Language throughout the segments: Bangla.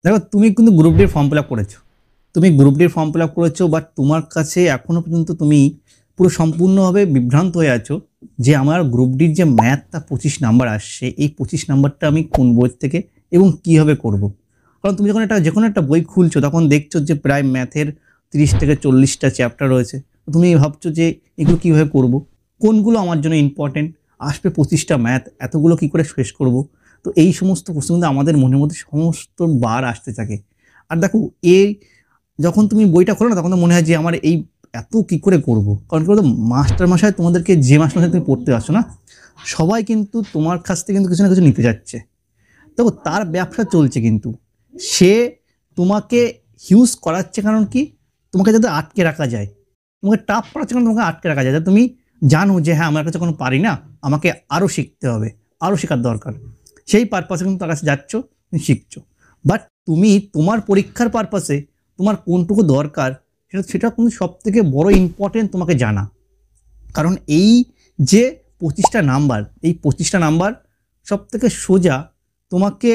দেখো তুমি কিন্তু গ্রুপ ডির ফর্ম ফিল আপ করেছো। তুমি গ্রুপ ডির ফর্ম ফিল আপ করেছো, বাট তোমার কাছে এখনো পর্যন্ত তুমি পুরো সম্পূর্ণভাবে বিভ্রান্ত হয়ে আছো যে আমার গ্রুপ ডির যে ম্যাথটা 25 নাম্বার আসছে, এই 25 নাম্বারটা আমি কোন বই থেকে এবং কীভাবে করব। কারণ তুমি যখন যে কোনো একটা বই খুলছো তখন দেখছো যে প্রায় ম্যাথের 30 থেকে 40টা চ্যাপ্টার রয়েছে। তুমি ভাবছো যে এগুলো কীভাবে করব, কোনগুলো আমার জন্য ইম্পর্টেন্ট, আসবে 25টা ম্যাথ, এতগুলো কী করে শেষ করব। তো এই সমস্ত প্রশ্ন কিন্তু আমাদের মনের মধ্যে সমস্ত বার আসতে থাকে। আর দেখো এই যখন তুমি বইটা খোলো না তখন তো মনে হয় যে আমার এই এত কি করে করব। কারণ কি বলতো, মাস্টার মশাই তোমাদেরকে যে মাস্টার মশাই তুমি পড়তে আসছো না, সবাই কিন্তু তোমার কাছ থেকে কিন্তু কিছু না কিছু নিতে যাচ্ছে। দেখো তার ব্যবসা চলছে, কিন্তু সে তোমাকে হিউজ করাচ্ছে। কারণ কি, তোমাকে যাতে আটকে রাখা যায়, তোমাকে টাফ পড়াচ্ছে কারণ তোমাকে আটকে রাখা যায়, যাতে তুমি জানো যে হ্যাঁ আমার কাছে কোনো পারি না, আমাকে আরও শিখতে হবে, আরও শেখার দরকার। সেই পারপাসে কিন্তু তার কাছে যাচ্ছ, তুমি শিখছো। বাট তুমি তোমার পরীক্ষার পারপাসে তোমার কোনটুকু দরকার সেটা কিন্তু সবথেকে বড় ইম্পর্টেন্ট তোমাকে জানা। কারণ এই যে 25টা নাম্বার, এই 25টা নাম্বার সবথেকে সোজা তোমাকে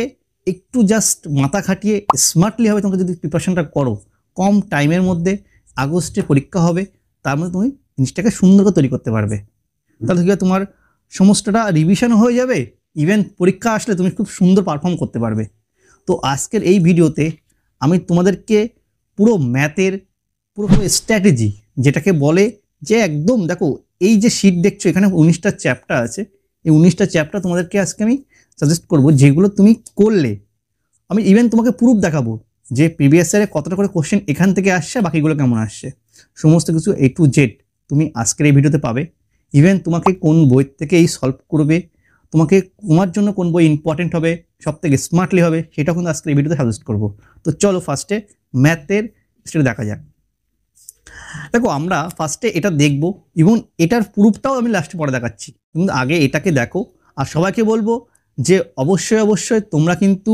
একটু জাস্ট মাথা খাটিয়ে স্মার্টলি হবে। তোমাকে যদি প্রিপারেশনটা করো কম টাইমের মধ্যে, আগস্টে পরীক্ষা হবে, তার মধ্যে তুমি জিনিসটাকে সুন্দর করে তৈরি করতে পারবে। তাহলে কি তোমার সমস্তটা রিভিশন হয়ে যাবে, ইভেন পরীক্ষা আসলে তুমি খুব সুন্দর পারফর্ম করতে পারবে। তো আজকের এই ভিডিওতে আমি তোমাদেরকে পুরো ম্যাথের পুরো স্ট্র্যাটেজি, যেটাকে বলে যে একদম দেখো এই যে শিট দেখছো এখানে 19টা চ্যাপ্টার আছে, এই 19টা চ্যাপ্টার তোমাদেরকে আজকে আমি সাজেস্ট করব, যেগুলো তুমি করলে আমি ইভেন তোমাকে প্রুফ দেখাবো যে প্রিভিয়াস ইয়ারে কতটা করে কোশ্চেন এখান থেকে আসছে, বাকিগুলো কেমন আসছে, সমস্ত কিছু A to Z তুমি আজকের এই ভিডিওতে পাবে। ইভেন তোমাকে কোন বই থেকে এই সলভ করবে, তোমাকে তোমার জন্য কোন বই ইম্পর্টেন্ট হবে, সব থেকে স্মার্টলি হবে, সেটাও কিন্তু আজকের এই ভিডিওতে সাজেস্ট করবো। তো চলো ফার্স্টে ম্যাথের সেটা দেখা যাক। দেখো আমরা ফার্স্টে এটা দেখব এবং এটার প্রুফটাও আমি লাস্টে পরে দেখাচ্ছি, কিন্তু আগে এটাকে দেখো। আর সবাইকে বলবো যে অবশ্যই তোমরা কিন্তু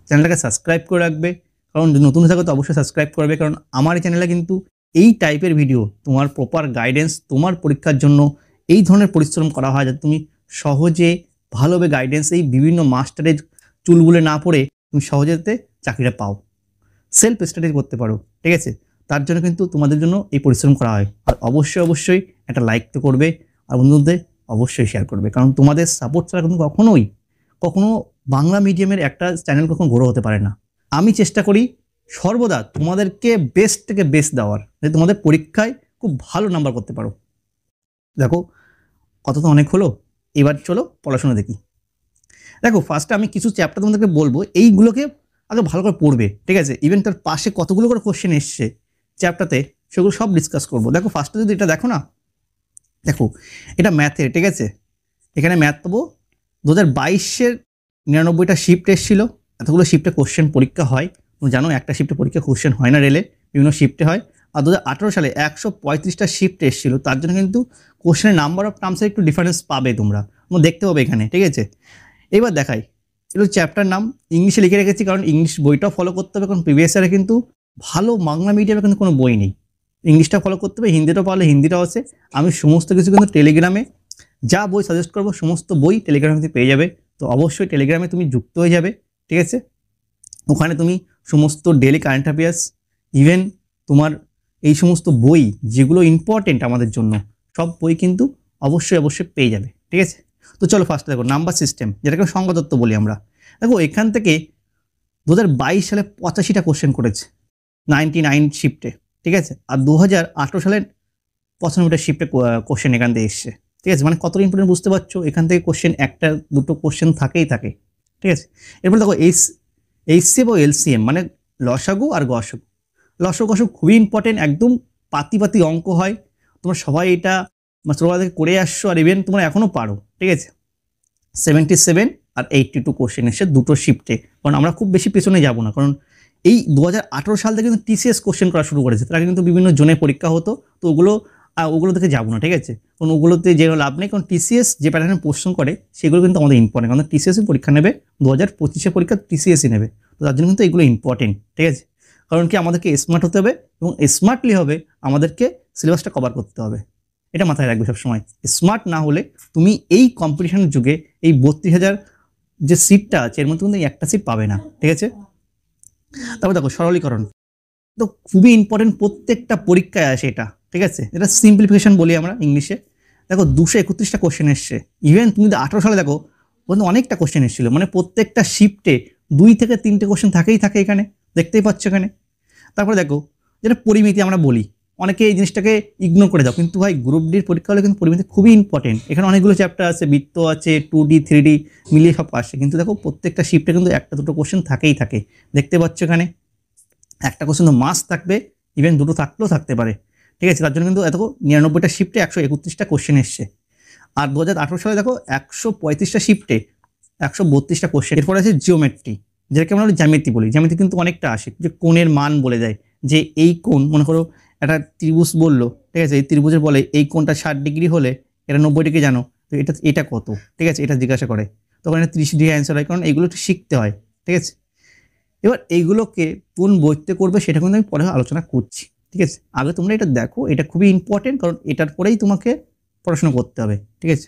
চ্যানেলটাকে সাবস্ক্রাইব করে রাখবে, কারণ নতুন থাকো তো অবশ্যই সাবস্ক্রাইব করবে। কারণ আমার এই চ্যানেলে কিন্তু এই টাইপের ভিডিও, তোমার প্রপার গাইডেন্স, তোমার পরীক্ষার জন্য এই ধরনের পরিশ্রম করা হয় যাতে তুমি সহজে ভালোভাবে গাইডেন্স, এই বিভিন্ন মাস্টারের চুলগুলো না পড়ে তুমি সহজেতে চাকরিটা পাও, সেলফ স্টাডি করতে পারো। ঠিক আছে, তার জন্য কিন্তু তোমাদের জন্য এই পরিশ্রম করা হয়। আর অবশ্যই একটা লাইক তো করবে, আর বন্ধুদের অবশ্যই শেয়ার করবে, কারণ তোমাদের সাপোর্ট ছাড়া কিন্তু কখনো বাংলা মিডিয়ামের একটা চ্যানেল কখনো গ্রো হতে পারে না। আমি চেষ্টা করি সর্বদা তোমাদেরকে বেস্ট থেকে বেস্ট দেওয়ার, যাতে তোমাদের পরীক্ষায় খুব ভালো নাম্বার করতে পারো। দেখো কত তো অনেক হলো, এবার চলো পড়াশোনা দেখি। দেখো ফার্স্টে আমি কিছু চ্যাপ্টার তোমাদেরকে বলবো, এইগুলোকে আগে ভালো করে পড়বে। ঠিক আছে, ইভেন তার পাশে কতগুলো করে কোশ্চেন এসছে চ্যাপ্টারতে সেগুলো সব ডিসকাস করবো। দেখো ফার্স্টে যদি এটা দেখো না, দেখো এটা ম্যাথের। ঠিক আছে, এখানে ম্যাথ পাবো 2022-এর 99টা শিফট এসেছিলো, এতগুলো শিফটে কোশ্চেন পরীক্ষা হয়। তুমি জানো একটা শিফটে পরীক্ষা কোশ্চেন হয় না রেলে, বিভিন্ন শিফটে হয়। আর 2018 সালে 135টা শিফট এসেছিলো, তার জন্য কিন্তু কোশ্চেনের নাম্বার অফ টার্মসের একটু ডিফারেন্স পাবে, তোমরা দেখতে পাবে এখানে। ঠিক আছে, এবার দেখাই এগুলো চ্যাপ্টার নাম ইংলিশে লিখে রেখেছি, কারণ ইংলিশ বইটাও ফলো করতে হবে। কারণ প্রিভিয়াস ইয়ারে কিন্তু ভালো বাংলা মিডিয়ামে কিন্তু কোনো বই নেই, ইংলিশটা ফলো করতে হবে, হিন্দিটাও পারলে হিন্দিটাও আছে। আমি সমস্ত কিছু কিন্তু টেলিগ্রামে যা বই সাজেস্ট করবো সমস্ত বই টেলিগ্রামে পেয়ে যাবে। তো অবশ্যই টেলিগ্রামে তুমি যুক্ত হয়ে যাবে। ঠিক আছে, ওখানে তুমি সমস্ত ডেলি কারেন্ট অ্যাফেয়ার্স, ইভেন তোমার এই সমস্ত বই যেগুলো ইম্পর্টেন্ট আমাদের জন্য, সব বই কিন্তু অবশ্যই পেয়ে যাবে। ঠিক আছে, তো চলো ফার্স্ট দেখো নাম্বার সিস্টেম, যেটাকে সংখ্যাতত্ত্ব বলি আমরা। দেখো এখান থেকে 2022 সালে 85টা কোশ্চেন করেছে 99 শিফটে। ঠিক আছে, আর 2018 সালের 95টা শিফটে কোশ্চেন এখান থেকে এসছে। ঠিক আছে, মানে কতটা ইম্পর্টেন্ট বুঝতে পারছো। এখান থেকে কোশ্চেন একটা দুটো কোশ্চেন থাকেই থাকে। ঠিক আছে, এরপর দেখো এইচসিএফ ও এলসিএম, মানে লসাগু আর গসাগু। লসাগু খুবই ইম্পর্টেন্ট, একদম পাতি অঙ্ক হয়। তোমরা সবাই এটা ছোটবেলা থেকে করে আসছো, আর ইভেন তোমরা এখনও পারো। ঠিক আছে, 77 আর 82 কোশ্চেন এসে দুটো শিফটে। কারণ আমরা খুব বেশি পেছনে যাব না, কারণ এই 2018 সাল থেকে কিন্তু টিসিএস কোশ্চেন করা শুরু করেছে। তার আগে কিন্তু বিভিন্ন জোনে পরীক্ষা হতো, তো ওগুলো থেকে যাবো না। ঠিক আছে, কারণ ওগুলোতে যে লাভ নেই, কারণ টিসিএস যে প্যাটার্নে প্রশ্ন করে সেগুলো কিন্তু আমাদের ইম্পর্টেন্ট। কারণ টিসিএসই পরীক্ষা নেবে, 2025 পরীক্ষা টিসিএসই নেবে, তো তার জন্য কিন্তু এগুলো ইম্পর্টেন্ট। ঠিক আছে, কারণ কি আমাদেরকে স্মার্ট হতে হবে, এবং স্মার্টলি হবে আমাদেরকে সিলেবাসটা কভার করতে হবে। এটা মাথায় রাখবে সবসময়। স্মার্ট না হলে তুমি এই কম্পিটিশনের যুগে এই 32,000 যে সিটটা আছে এর মধ্যে কিন্তু একটা সিট পাবে না। ঠিক আছে, তারপর দেখো সরলীকরণ, তো খুবই ইম্পর্টেন্ট, প্রত্যেকটা পরীক্ষায় আসে এটা, ঠিক আছে? এটা সিম্পলিফিকেশন বলি আমরা ইংলিশে। দেখো 231টা কোশ্চেন এসছে, ইভেন তুমি যদি 18 সালে দেখো কিন্তু অনেকটা কোশ্চেন এসেছিল, মানে প্রত্যেকটা শিফটে 2 থেকে 3টে কোশ্চেন থাকেই থাকে এখানে, দেখতেই পাচ্ছ এখানে। তারপরে দেখো যেটা পরিমিতি আমরা বলি, অনেকে এই জিনিসটাকে ইগনোর করে দাও, কিন্তু ভাই গ্রুপ ডির পরীক্ষা হলে কিন্তু পরিমিতি খুবই ইম্পর্টেন্ট। এখানে অনেকগুলো চ্যাপ্টার আছে, বৃত্ত আছে, 2D 3D মিলিয়ে সব আসে, কিন্তু দেখো প্রত্যেকটা শিফটে কিন্তু একটা দুটো কোশ্চেন থাকেই থাকে, দেখতে পাচ্ছ এখানে। একটা কোশ্চেন তো মাস্ট থাকবে, ইভেন দুটো থাকলেও থাকতে পারে, ঠিক আছে? তার জন্য কিন্তু এত 99টা শিফটে 131টা কোশ্চেন এসছে। আর 2018 সালে দেখো 135টা শিফটে 132টা কোশ্চেন। এরপর আছে জিওমেট্রি, যেটাকে আমরা জ্যামিতি বলি। জ্যামিতি কিন্তু অনেকটা আসে, যে কোণের মান বলে দেয়, যে এই কোণ মনে করো একটা ত্রিভুজ বললো, ঠিক আছে? এই ত্রিভুজের বলে এই কোণটা 60 ডিগ্রি হলে এটা 90 ডিগ্রি জানো, তো এটা কত, ঠিক আছে? এটা জিজ্ঞাসা করে, তখন এটা 30 ডিগ্রি অ্যান্সার হয়, কারণ এইগুলো একটু শিখতে হয়, ঠিক আছে? এবার এইগুলোকে কোন বইতে করবে সেটা কিন্তু আমি পরে আলোচনা করছি, ঠিক আছে? আগে তোমরা এটা দেখো, এটা খুবই ইম্পর্টেন্ট, কারণ এটার পরেই তোমাকে পড়াশোনা করতে হবে, ঠিক আছে?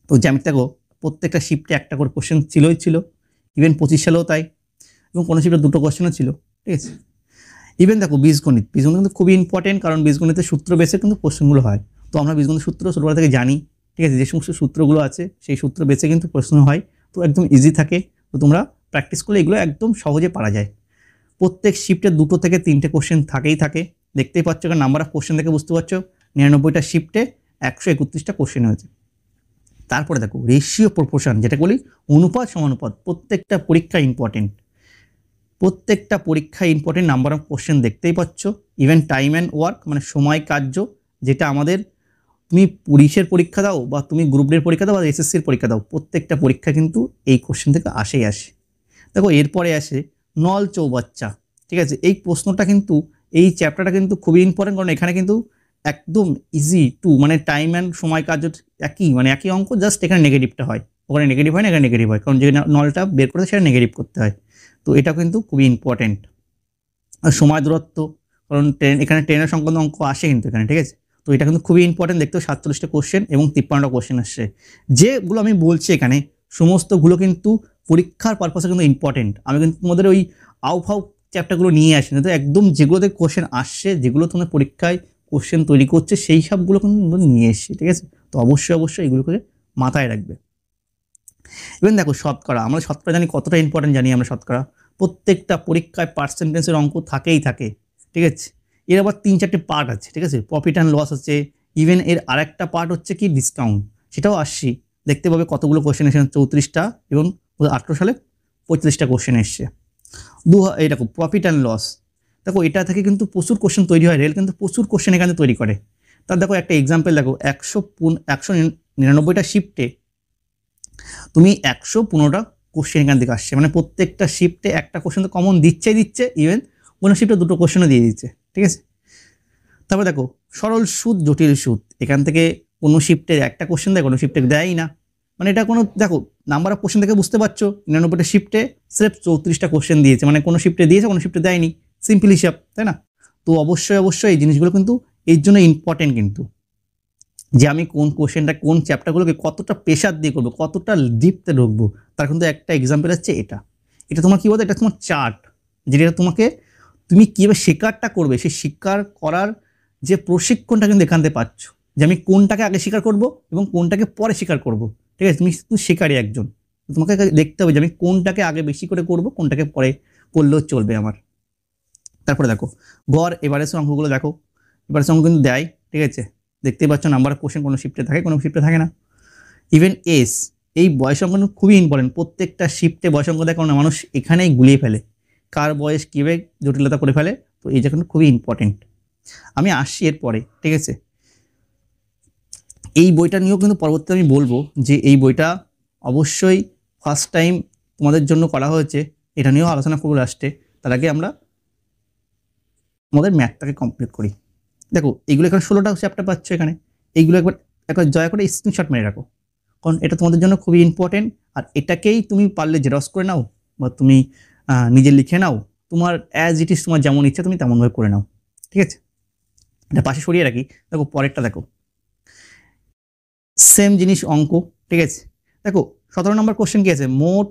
তো জ্যামিতি দেখো প্রত্যেকটা শিফটে একটা করে কোশ্চেন ছিল, ইভেন 25 সালেও তাই, এবং কোনো শিফটে দুটো কোশ্চেনও ছিল, ঠিক আছে? ইভেন দেখো বীজগণিত কিন্তু খুবই ইম্পর্টেন্ট, কারণ বীজগণিতের সূত্র বেসে কিন্তু কোশ্চেনগুলো হয়। তো আমরা বীজগণিত সূত্র ছোটবেলা থেকে জানি, ঠিক আছে? যে সমস্ত সূত্রগুলো আছে সেই সূত্র বেসে কিন্তু প্রশ্ন হয়, তো একদম ইজি থাকে। তো তোমরা প্র্যাকটিস করলে এগুলো একদম সহজে পারা যায়। প্রত্যেক শিফটে 2 থেকে 3টে কোশ্চেন থাকেই থাকে, দেখতেই পাচ্ছ, কারণ নাম্বার অফ কোশ্চেন থেকে বুঝতে পারছো 99টা শিফটে 131টা কোশ্চেন হয়েছে। তারপরে দেখো রেশিও প্রপোর্শন, যেটা বলি অনুপাত সমানুপাত, প্রত্যেকটা পরীক্ষা ইম্পর্টেন্ট, প্রত্যেকটা পরীক্ষা ইম্পর্টেন্ট। নাম্বার অফ কোশ্চেন দেখতেই পাচ্ছ, ইভেন টাইম অ্যান্ড ওয়ার্ক মানে সময় কার্য, যেটা আমাদের তুমি পুলিশের পরীক্ষা দাও বা তুমি গ্রুপ ডির পরীক্ষা দাও বা এসএসসির পরীক্ষা দাও, প্রত্যেকটা পরীক্ষা কিন্তু এই কোশ্চেন থেকে আসে। দেখো এরপরে আসে নল চৌবাচ্চা, ঠিক আছে? এই প্রশ্নটা কিন্তু, এই চ্যাপ্টারটা কিন্তু খুবই ইম্পর্টেন্ট, কারণ এখানে কিন্তু একদম ইজি টু, মানে টাইম অ্যান্ড সময় কার্য একই, মানে একই অঙ্ক, জাস্ট এখানে নেগেটিভটা হয়, ওখানে নেগেটিভ হয় না, এখানে নেগেটিভ হয়, কারণ যে নলটা বের করতে সেটা নেগেটিভ করতে হয়। তো এটা কিন্তু খুবই ইম্পর্টেন্ট। আর সময় দূরত্ব, কারণ এখানে ট্রেনের সংক্রান্ত অঙ্ক আসে কিন্তু এখানে, ঠিক আছে? তো এটা কিন্তু খুবই ইম্পর্টেন্ট, দেখতেও 47টা কোশ্চেন এবং 53টা কোশ্চেন আসছে। যেগুলো আমি বলছি এখানে সমস্তগুলো কিন্তু পরীক্ষার পারপাসে কিন্তু ইম্পর্টেন্ট। আমি কিন্তু তোমাদের ওই আউফাউ চ্যাপ্টারগুলো নিয়ে আসি না, তো একদম যেগুলোতে কোশ্চেন আসছে, যেগুলো তোমার পরীক্ষায় কোশ্চেন তৈরি করছে, সেই সবগুলো কিন্তু নিয়ে এসছি, ঠিক আছে? তো অবশ্যই এগুলোকে মাথায় রাখবে। ইভেন দেখো শতকরা, আমরা শতকরা জানি কতটা ইম্পর্টেন্ট, জানি আমরা শতকরা। প্রত্যেকটা পরীক্ষায় পার্সেন্টেজের অঙ্ক থাকেই থাকে, ঠিক আছে? এর আবার 3-4টে পার্ট আছে, ঠিক আছে? প্রফিট অ্যান্ড লস আছে, ইভেন এর আরেকটা পার্ট হচ্ছে কি ডিসকাউন্ট, সেটাও আসছি। দেখতে পাবে কতগুলো কোশ্চেন এসেছে, 34টা, এবং 2018 সালে 35টা কোশ্চেন এসছে। এই দেখো প্রফিট অ্যান্ড লস, দেখো এটা থেকে কিন্তু প্রচুর কোশ্চেন তৈরি হয়, রেল কিন্তু প্রচুর কোশ্চেন এখানে তৈরি করে। তার দেখো একটা এক্সাম্পল দেখো, 199টা শিফটে তুমি 115টা কোশ্চেন এখান থেকে আসছে, মানে প্রত্যেকটা শিফটে একটা কোশ্চেন তো কমন দিচ্ছে, ইভেন কোনো শিফটে দুটো কোশ্চেনও দিয়ে দিচ্ছে, ঠিক আছে? তারপরে দেখো সরল সুদ জটিল সুদ, এখান থেকে কোনো শিফটে একটা কোশ্চেন দেয়, কোনো শিফটে দেয়ই না, মানে এটা কোনো, দেখো নাম্বার অফ কোশ্চেন থেকে বুঝতে পারছো 99টা শিফটে স্রেফ 34টা কোশ্চেন দিয়েছে, মানে কোনো শিফটে দিয়েছে কোনো শিফটে দেয়নি, সিম্পল হিসাব, তাই না? তো অবশ্যই এই জিনিসগুলো কিন্তু এর জন্য ইম্পর্টেন্ট, কিন্তু যে আমি কোন কোশ্চেনটা কোন চ্যাপ্টারগুলোকে কতটা প্রেশার দিয়ে করবো, কতটা ডিপতে ঢুকবো, তার কিন্তু একটা এক্সাম্পল হচ্ছে এটা তোমার কী বলতো, এটা তোমার চার্ট, যেটা তোমাকে তুমি কীভাবে শিকারটা করবে, সেই শিকার করার যে প্রশিক্ষণটা কিন্তু এখান থেকে পাচ্ছ, যে আমি কোনটাকে আগে স্বীকার করব এবং কোনটাকে পরে স্বীকার করব, ঠিক আছে? তুমি শিকারী একজন, তোমাকে দেখতে হবে যে আমি কোনটাকে আগে বেশি করে করব, কোনটাকে পরে করলেও চলবে আমার। তারপরে দেখো গড় এভারেজের অঙ্কগুলো দেখো, এভারেজ অঙ্ক কিন্তু দেয়, ঠিক আছে? দেখতেই পাচ্ছ নাম্বার অফ কোশ্চেন কোনো শিফটে থাকে, কোনো শিফটে থাকে না। ইভেন এই বয়স অঙ্ক খুবই ইম্পর্টেন্ট, প্রত্যেকটা শিফটে বয়স অঙ্ক দেয়, কারণ মানুষ এখানেই গুলিয়ে ফেলে কার বয়স কীভাবে জটিলতা করে ফেলে। তো এই কিন্তু খুবই ইম্পর্টেন্ট। আমি আসছি এরপরে, ঠিক আছে? এই বইটা নিয়েও কিন্তু পরবর্তীতে আমি বলবো যে এই বইটা অবশ্যই ফার্স্ট টাইম তোমাদের জন্য করা হয়েছে, এটা নিয়েও আলোচনা করবো লাস্টে। তার আগে আমরা আমাদের ম্যাথটাকে কমপ্লিট করি। দেখো এইগুলো এখানে 16টা চ্যাপ্টার পাচ্ছ এখানে, এইগুলো একবার দয়া করে স্ক্রিনশট মেরে রাখো, কারণ এটা তোমাদের জন্য খুবই ইম্পর্টেন্ট। আর এটাকেই তুমি পারলে জেরক্স করে নাও বা তুমি নিজে লিখে নাও, তোমার অ্যাজ ইট ইজ, তোমার যেমন ইচ্ছা তুমি তেমনভাবে করে নাও, ঠিক আছে? এটা পাশে সরিয়ে রাখি। দেখো পরেরটা দেখো, সেম জিনিস অঙ্ক, ঠিক আছে? দেখো 17 নম্বর কোশ্চেন কি আছে, মোট,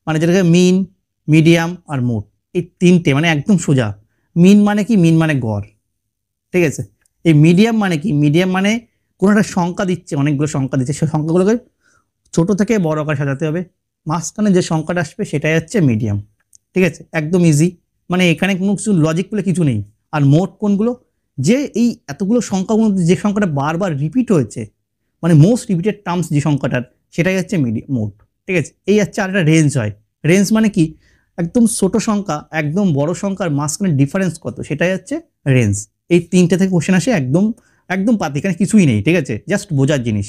মানে যেটাকে মিন, মিডিয়াম আর মোট, এই তিনটে মানে একদম সোজা। মিন মানে কি? মিন মানে গড়, ঠিক আছে। এই মিডিয়াম মানে কি? মিডিয়াম মানে কোনো একটা সংখ্যা দিচ্ছে, অনেকগুলো সংখ্যা দিচ্ছে, সেই সংখ্যাগুলোকে ছোট থেকে বড় আকারে সাজাতে হবে, মাঝখানে যে সংখ্যাটা আসবে সেটাই হচ্ছে মিডিয়াম, ঠিক আছে। একদম ইজি, মানে এখানে কোনো কিছু লজিক বলে কিছু নেই। আর মোট কোনগুলো? যে এই এতগুলো সংখ্যাগুলো যে সংখ্যাটা বারবার রিপিট হয়েছে, মানে মোস্ট রিপিটেড টার্মস যে সংখ্যাটার, সেটাই হচ্ছে মোট, ঠিক আছে। এই হচ্ছে আর একটা রেঞ্জ হয়। রেঞ্জ মানে কি? একদম ছোট সংখ্যা একদম বড় সংখ্যার মাঝখানে ডিফারেন্স কত, সেটাই হচ্ছে রেঞ্জ। এই তিনটে থেকে কোশ্চেন আসে, একদম একদম পাতি, এখানে কিছুই নেই, ঠিক আছে, জাস্ট বোঝার জিনিস।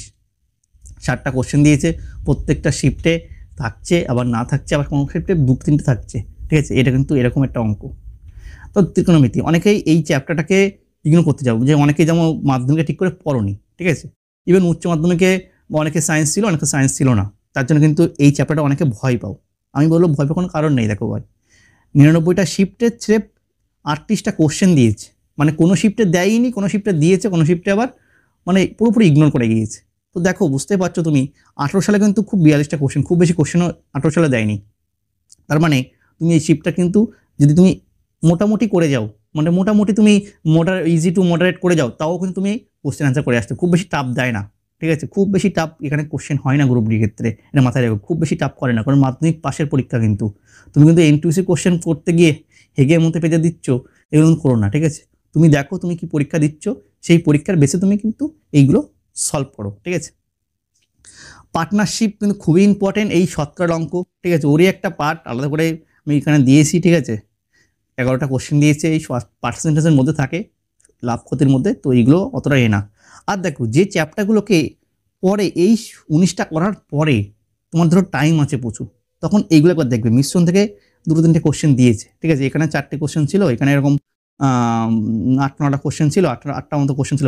7টা কোশ্চেন দিয়েছে, প্রত্যেকটা শিফটে থাকছে, আবার না থাকছে, আবার কোনো শিফটে 2-3টে থাকছে, ঠিক আছে। এটা কিন্তু এরকম একটা অঙ্ক। তো ত্রিকোণমিতি অনেকেই এই চ্যাপ্টারটাকে ইগনোর করতে যাবো, যে অনেকেই যেমন মাধ্যমিকে ঠিক করে পড়োনি, ঠিক আছে। ইভেন উচ্চ মাধ্যমিকে অনেকে সায়েন্স ছিল, অনেকে সায়েন্স ছিল না, তার জন্য কিন্তু এই চ্যাপ্টারটা অনেকে ভয় পাও। আমি বলবো ভয় পাওয়ার কোনো কারণ নেই। দেখো ভাই, 99টা শিফটে স্রেফ 38টা কোশ্চেন দিয়েছে, মানে কোনো শিফটে দেয়নি, কোনো শিফটে দিয়েছে, কোনো শিফটে আবার মানে পুরোপুরি ইগনোর করে গিয়েছে। তো দেখো, বুঝতে পারছো তুমি, 18 সালে কিন্তু খুব 42টা কোশ্চেন, খুব বেশি কোশ্চেনও 18 সালে দেয়নি। তার মানে তুমি এই শিফটটা কিন্তু যদি তুমি মোটামুটি করে যাও, মানে মোটামুটি তুমি ইজি টু মডারেট করে যাও, তাও কিন্তু তুমি কোশ্চেন আনসার করে আসতে, খুব বেশি টাফ দেয় না, ঠিক আছে। খুব বেশি টাফ এখানে কোশ্চেন হয় না গ্রুপ ডির ক্ষেত্রে, এটা মাথায় রাখো, খুব বেশি টাফ করে না, কারণ মাধ্যমিক পাশের পরীক্ষা। কিন্তু তুমি কিন্তু এনটিইউসি কোশ্চেন করতে গিয়ে হেগের মধ্যে পেজে দিচ্ছ, এগুলো করো না, ঠিক আছে। তুমি দেখো তুমি কি পরীক্ষা দিচ্ছ, সেই পরীক্ষার বেসে তুমি কিন্তু এইগুলো সলভ করো, ঠিক আছে। পার্টনারশিপ কিন্তু খুবই ইম্পর্টেন্ট, এই 17 অঙ্ক, ঠিক আছে, ওরই একটা পার্ট আলাদা করে আমি এখানে দিয়েছি, ঠিক আছে। 11টা কোশ্চেন দিয়েছে, এই পার্সেন্টেজের মধ্যে থাকে, লাভ ক্ষতির মধ্যে, তো এইগুলো অতটা না। আর দেখো, যে চ্যাপ্টারগুলোকে পরে এই 19টা করার পরে তোমার ধরো টাইম আছে প্রচুর, তখন এইগুলো একবার দেখবে। মিশ্রণ থেকে 2-3টে কোশ্চেন দিয়েছে, ঠিক আছে। এখানে 4টে কোশ্চেন ছিল, এখানে এরকম 8-9টা কোশ্চেন ছিল, 8টা মতো কোশ্চেন ছিল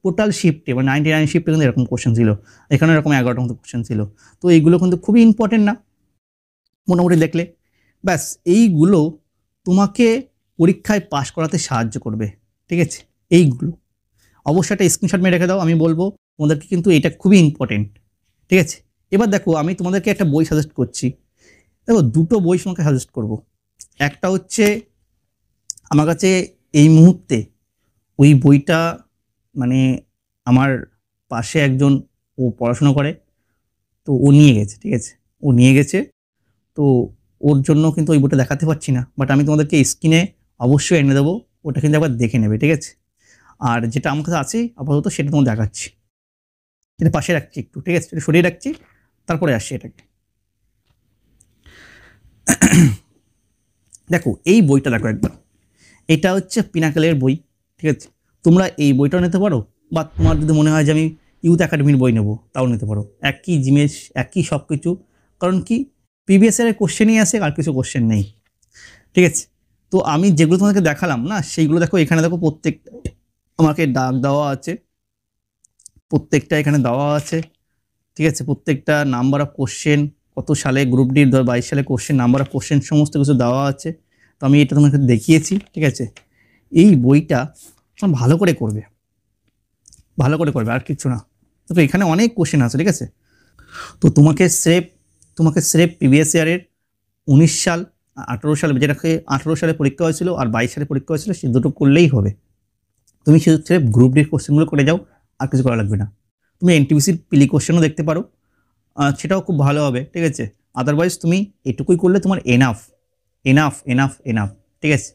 টোটাল শিফটে, মানে 99 শিফটে কিন্তু এরকম কোশ্চেন ছিল, এখানে এরকম 11টা মতো কোশ্চেন ছিল। তো এইগুলো কিন্তু খুবই ইম্পর্টেন্ট না, মোটামুটি দেখলে ব্যাস এইগুলো তোমাকে পরীক্ষায় পাশ করাতে সাহায্য করবে, ঠিক আছে। এইগুলো অবশ্যই একটা স্ক্রিনশট মেরে রেখে দাও, আমি বলবো তোমাদেরকে কিন্তু এটা খুবই ইম্পর্টেন্ট, ঠিক আছে। এবার দেখো, আমি তোমাদেরকে একটা বই সাজেস্ট করছি। দেখো, দুটো বই তোমাকে সাজেস্ট করব। একটা হচ্ছে আমার কাছে এই মুহূর্তে ওই বইটা, মানে আমার পাশে একজন ও পড়াশোনা করে, তো ও নিয়ে গেছে, ঠিক আছে, ও নিয়ে গেছে, তো ওর জন্য কিন্তু ওই বইটা দেখাতে পারছি না, বাট আমি তোমাদেরকে স্ক্রিনে অবশ্যই এনে দেবো, ওটা কিন্তু একবার দেখে নেবে, ঠিক আছে। আর যেটা আমার কাছে আছে আপাতত সেটা তোমাকে দেখাচ্ছি, এটা পাশে রাখছি একটু, ঠিক আছে, এটা সরিয়ে রাখছি, তারপরে আসছি এটাকে। দেখো, এই বইটা দেখো একবার, এটা হচ্ছে পিনাকেলের বই, ঠিক আছে। তোমরা এই বইটাও নিতে পারো, বা তোমার যদি মনে হয় যে আমি ইউথ একাডেমির বই নেবো, তাও নিতে পারো। একই জিনিস, একই সব কিছু, কারণ কি প্রিভিয়াস ইয়ারের কোশ্চেনই আসে, আর কিছু কোশ্চেন নেই, ঠিক আছে। তো আমি যেগুলো তোমাকে দেখালাম না, সেইগুলো দেখো, এখানে দেখো প্রত্যেকটা আমাকে দাগ দেওয়া আছে, প্রত্যেকটা এখানে দেওয়া আছে, ঠিক আছে। প্রত্যেকটা নাম্বার অফ কোশ্চেন, কত সালে গ্রুপ ডি 22 সালে কোশ্চেন, নাম্বার অফ কোশ্চেন, সমস্ত কিছু দেওয়া আছে। তো আমি এটা তোমাকে দেখিয়েছি, ঠিক আছে। এই বইটা ভালো করে করবে, ভালো করে করবে, আর কিছু না। তো এখানে অনেক কোশ্চেন আছে, ঠিক আছে। তো তোমাকে স্রেফ প্রিভিয়াস ইয়ারের 19 সাল 18 সালে, যেটাকে 18 সালে পরীক্ষা হয়েছিল আর 22 সালে পরীক্ষা হয়েছিল, সে দুটো করলেই হবে। তুমি শুধু স্রেফ গ্রুপ ডির কোশ্চেনগুলো করে যাও, আর কিছু করা লাগবে না। তুমি এনটিপিসির পিলি কোশ্চেনও দেখতে পারো, সেটাও খুব ভালো হবে, ঠিক আছে। আদারওয়াইজ তুমি এটুকুই করলে তোমার এনাফ এনাফ এনাফ এনাফ, ঠিক আছে।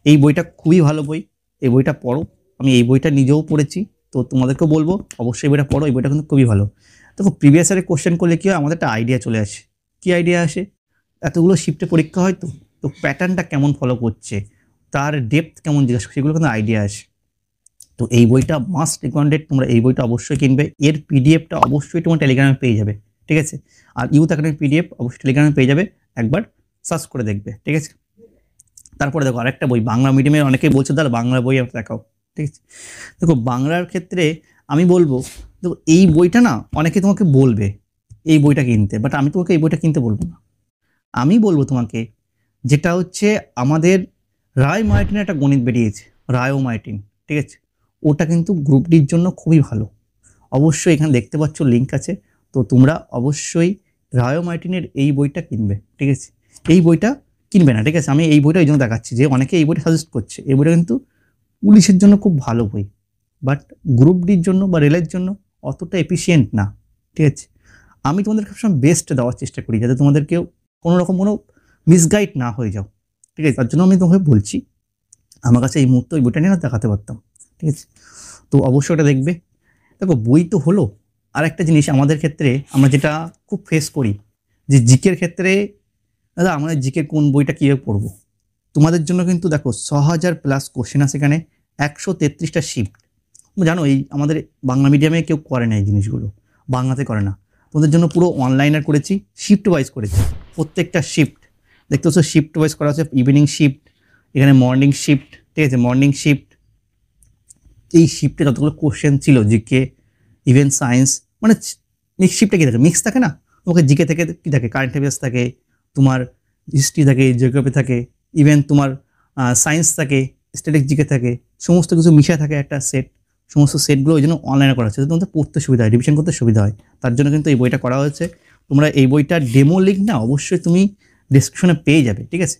এই বইটা খুবই ভালো বই, এই বইটা পড়ো। আমি এই বইটা নিজেও পড়েছি, তো তোমাদেরকেও বলবো অবশ্যই বইটা পড়ো, এই বইটা কিন্তু খুবই ভালো। দেখো, প্রিভিয়াস ইয়ারের কোশ্চেন করলে কি হয়, আমাদের একটা আইডিয়া চলে আসে। কি আইডিয়া আসে? এতগুলো শিফটে পরীক্ষা হয়, তো প্যাটার্নটা কেমন ফলো করছে, তার ডেপথ কেমন জিজ্ঞাসা, সেগুলো কিন্তু আইডিয়া আসে। তো এই বইটা মাস্ট রিকমেন্ডেড, তোমরা এই বইটা অবশ্যই কিনবে। এর পিডিএফটা অবশ্যই তোমার টেলিগ্রামে পেয়ে যাবে, ঠিক আছে। আর ইউথ একাডেমি পিডিএফ অবশ্যই টেলিগ্রামে পেয়ে যাবে, একবার সার্চ করে দেখবে, ঠিক আছে। তারপরে দেখো, আরেকটা বই বাংলা মিডিয়ামের, অনেকেই বলছে দাদা বাংলা বই আমাকে দেখাও, ঠিক আছে। দেখো, বাংলার ক্ষেত্রে আমি বলবো, দেখো এই বইটা না, অনেকে তোমাকে বলবে এই বইটা কিনতে, বাট আমি তোমাকে এই বইটা কিনতে বলবো না। আমি বলবো তোমাকে, যেটা হচ্ছে আমাদের রায় মার্টিনের একটা গণিত বেরিয়েছে, রায় ও মার্টিন, ঠিক আছে। ওটা কিন্তু গ্রুপ ডির জন্য খুবই ভালো। অবশ্যই এখানে দেখতে পাচ্ছ লিঙ্ক আছে, তো তোমরা অবশ্যই রায় ও মার্টিনের এই বইটা কিনবে, ঠিক আছে। এই বইটা কিনবে না, ঠিক আছে? আমি এই বইটা এই জন্য দেখাচ্ছি যে অনেকে এই বইটা সাজেস্ট করছে, এই বইটা কিন্তু পুলিশের জন্য খুব ভালো বই, বাট গ্রুপ ডির জন্য বা রেলের জন্য অতটা এফিসিয়েন্ট না, ঠিক আছে? আমি তোমাদেরকে সবসময় বেস্ট দেওয়ার চেষ্টা করি যাতে তোমাদেরকেও কোনো রকম কোনো মিসগাইড না হয়ে যাও, ঠিক আছে? তার জন্য আমি তোমাকে বলছি, আমার কাছে এই মুহূর্তে ওই বইটা নিয়ে না দেখাতে পারতাম, ঠিক আছে? তো অবশ্যই ওটা দেখবে। দেখো বই তো হলো, আর একটা জিনিস আমাদের ক্ষেত্রে আমরা যেটা খুব ফেস করি যে জিকের ক্ষেত্রে, দাদা আমরা জিকে কোন বইটা কীভাবে পড়বো? তোমাদের জন্য কিন্তু দেখো 6000+ কোশ্চেন আছে এখানে, 133টা শিফট। জানো এই আমাদের বাংলা মিডিয়ামে কেউ করে না এই জিনিসগুলো, বাংলাতে করে না। তোমাদের জন্য পুরো অনলাইনার করেছি, শিফট ওয়াইজ করেছি। প্রত্যেকটা শিফট দেখতে পাচ্ছ শিফট ওয়াইজ করা হচ্ছে, ইভিনিং শিফট, এখানে মর্নিং শিফট, ঠিক আছে? মর্নিং শিফট, এই শিফটে যতগুলো কোশ্চেন ছিল জিকে, ইভেন সায়েন্স, মানে মিক্স শিফটে কী থাকে, মিক্স থাকে না? তোমাকে জিকে থেকে কী থাকে, কারেন্ট অ্যাফেয়ার্স থাকে, তোমার হিস্ট্রি থাকে, জিওগ্রাফি থাকে, ইভেন তোমার সায়েন্স থাকে, স্ট্যাটিক জিকে থাকে, সমস্ত কিছু মিশা থাকে একটা সেট। সমস্ত সেটগুলো ওই জন্য অনলাইনে করা হচ্ছে, তোমাদের পড়তে সুবিধা হয়, রিভিশন করতে সুবিধা হয়। তার জন্য কিন্তু এই বইটা করা হয়েছে। তোমরা এই বইটার ডেমো লিঙ্ক না অবশ্যই তুমি ডিসক্রিপশনে পেয়ে যাবে, ঠিক আছে?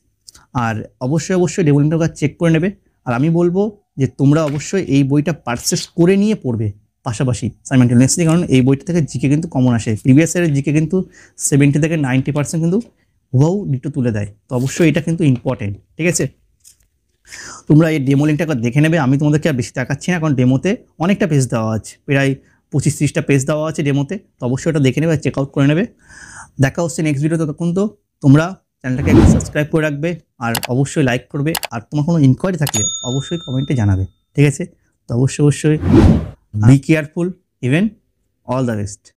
আর অবশ্যই ডেমো লিঙ্কটা চেক করে নেবে। আর আমি বলবো যে তোমরা অবশ্যই এই বইটা পারচেস করে নিয়ে পড়বে পাশাপাশি সাইমালটেনিয়াসলি, কারণ এই বইটা থেকে জিকে কিন্তু কমন আসে। প্রিভিয়াস ইয়ারের জিকে কিন্তু 70 থেকে 90% কিন্তু হুবাহু ডিটো তুলে দেয়। তো অবশ্যই এটা কিন্তু ইম্পর্টেন্ট, ঠিক আছে? তোমরা এই ডেমো লিঙ্কটা দেখে নেবে। আমি তোমাদেরকে আর বেশি দেখাচ্ছি না, কারণ ডেমোতে অনেকটা পেজ দেওয়া আছে, প্রায় 25-30টা পেজ দেওয়া আছে ডেমোতে। তো অবশ্যই ওটা দেখে নেবে, চেক আউট করে নেবে। দেখা হচ্ছে নেক্সট ভিডিওতে। তখন তো তোমরা চ্যানেলটাকে একটু সাবস্ক্রাইব করে রাখবে, আর অবশ্যই লাইক করবে। আর তোমার কোনো ইনকোয়ারি থাকলে অবশ্যই কমেন্টে জানাবে, ঠিক আছে? তো অবশ্যই be careful, even all the best.